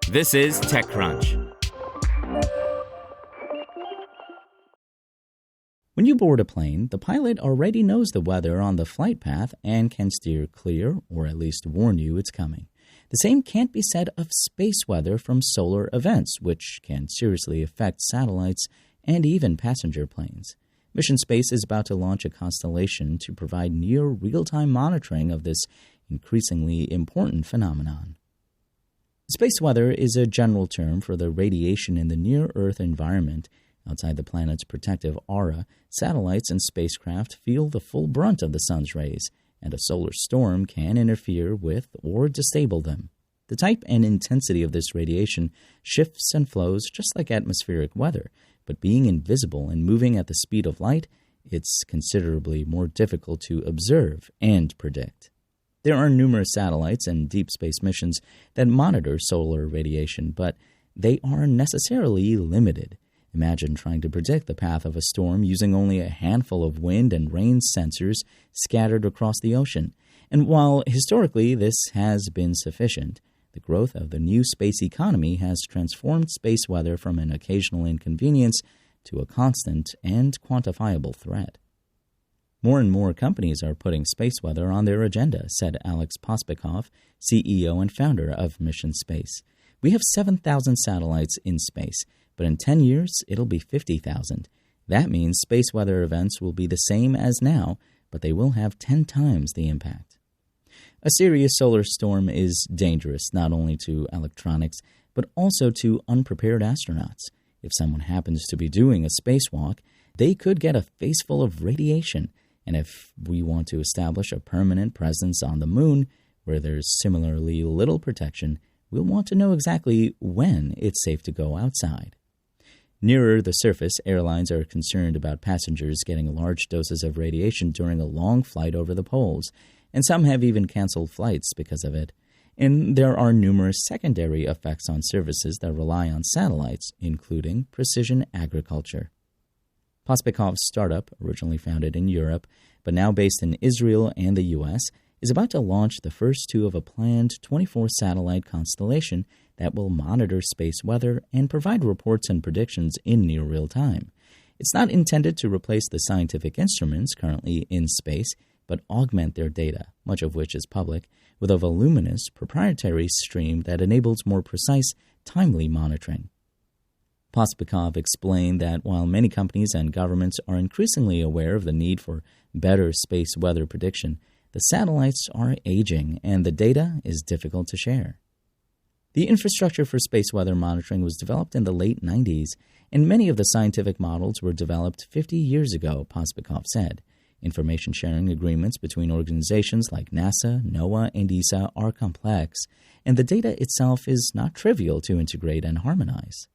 This is TechCrunch. When you board a plane, the pilot already knows the weather on the flight path and can steer clear, or at least warn you it's coming. The same can't be said of space weather from solar events, which can seriously affect satellites and even passenger planes. Mission Space is about to launch a constellation to provide near real-time monitoring of this increasingly important phenomenon. Space weather is a general term for the radiation in the near-Earth environment. Outside the planet's protective aura, satellites and spacecraft feel the full brunt of the sun's rays, and a solar storm can interfere with or disable them. The type and intensity of this radiation shifts and flows just like atmospheric weather, but being invisible and moving at the speed of light, it's considerably more difficult to observe and predict. There are numerous satellites and deep space missions that monitor solar radiation, but they are necessarily limited. Imagine trying to predict the path of a storm using only a handful of wind and rain sensors scattered across the ocean. And while historically this has been sufficient, the growth of the new space economy has transformed space weather from an occasional inconvenience to a constant and quantifiable threat. More and more companies are putting space weather on their agenda, said Alex Pospakov, CEO and founder of Mission Space. We have 7,000 satellites in space, but in 10 years, it'll be 50,000. That means space weather events will be the same as now, but they will have 10 times the impact. A serious solar storm is dangerous not only to electronics, but also to unprepared astronauts. If someone happens to be doing a spacewalk, they could get a face full of radiation. And if we want to establish a permanent presence on the moon, where there's similarly little protection, we'll want to know exactly when it's safe to go outside. Nearer the surface, airlines are concerned about passengers getting large doses of radiation during a long flight over the poles, and some have even canceled flights because of it. And there are numerous secondary effects on services that rely on satellites, including precision agriculture. Pospakov's startup, originally founded in Europe, but now based in Israel and the U.S., is about to launch the first two of a planned 24-satellite constellation that will monitor space weather and provide reports and predictions in near real time. It's not intended to replace the scientific instruments currently in space, but augment their data, much of which is public, with a voluminous proprietary stream that enables more precise, timely monitoring. Pospakov explained that while many companies and governments are increasingly aware of the need for better space weather prediction, the satellites are aging and the data is difficult to share. The infrastructure for space weather monitoring was developed in the late 90s, and many of the scientific models were developed 50 years ago, Pospakov said. Information sharing agreements between organizations like NASA, NOAA, and ESA are complex, and the data itself is not trivial to integrate and harmonize.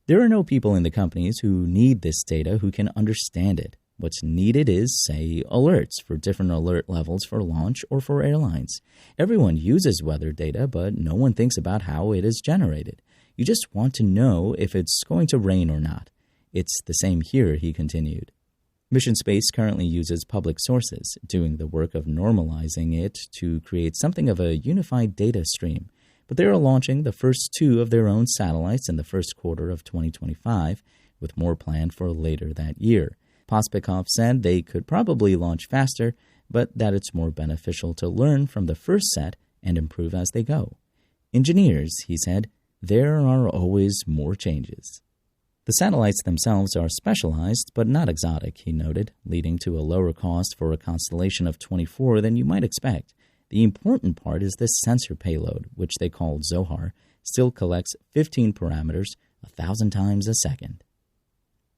There are no people in the companies who need this data who can understand it. What's needed is, say, alerts for different alert levels for launch or for airlines. Everyone uses weather data, but no one thinks about how it is generated. You just want to know if it's going to rain or not. It's the same here, he continued. Mission Space currently uses public sources, doing the work of normalizing it to create something of a unified data stream. But they are launching the first two of their own satellites in the first quarter of 2025, with more planned for later that year. Pospakov said they could probably launch faster, but that it's more beneficial to learn from the first set and improve as they go. Engineers, he said, there are always more changes. The satellites themselves are specialized but not exotic, he noted, leading to a lower cost for a constellation of 24 than you might expect. The important part is this sensor payload, which they call Zohar, still collects 15 parameters 1,000 times a second.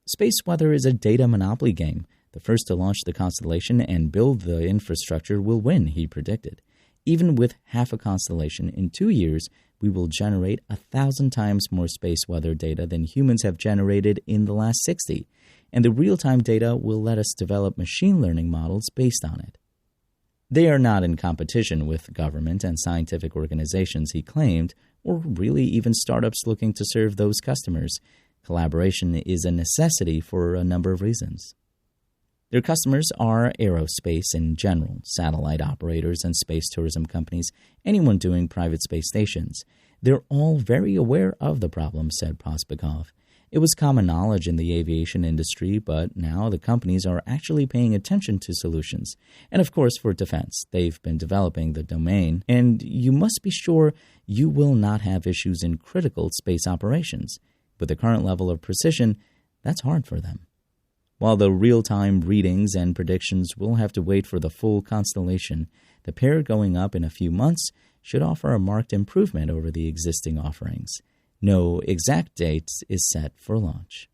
Space weather is a data monopoly game. The first to launch the constellation and build the infrastructure will win, he predicted. Even with half a constellation, in 2 years, we will generate 1,000 times more space weather data than humans have generated in the last 60, and the real-time data will let us develop machine learning models based on it. They are not in competition with government and scientific organizations, he claimed, or really even startups looking to serve those customers. Collaboration is a necessity for a number of reasons. Their customers are aerospace in general, satellite operators and space tourism companies, anyone doing private space stations. They're all very aware of the problem, said Pospakov. It was common knowledge in the aviation industry, but now the companies are actually paying attention to solutions. And of course, for defense, they've been developing the domain, and you must be sure you will not have issues in critical space operations. With the current level of precision, that's hard for them. While the real-time readings and predictions will have to wait for the full constellation, the pair going up in a few months should offer a marked improvement over the existing offerings. No exact date is set for launch.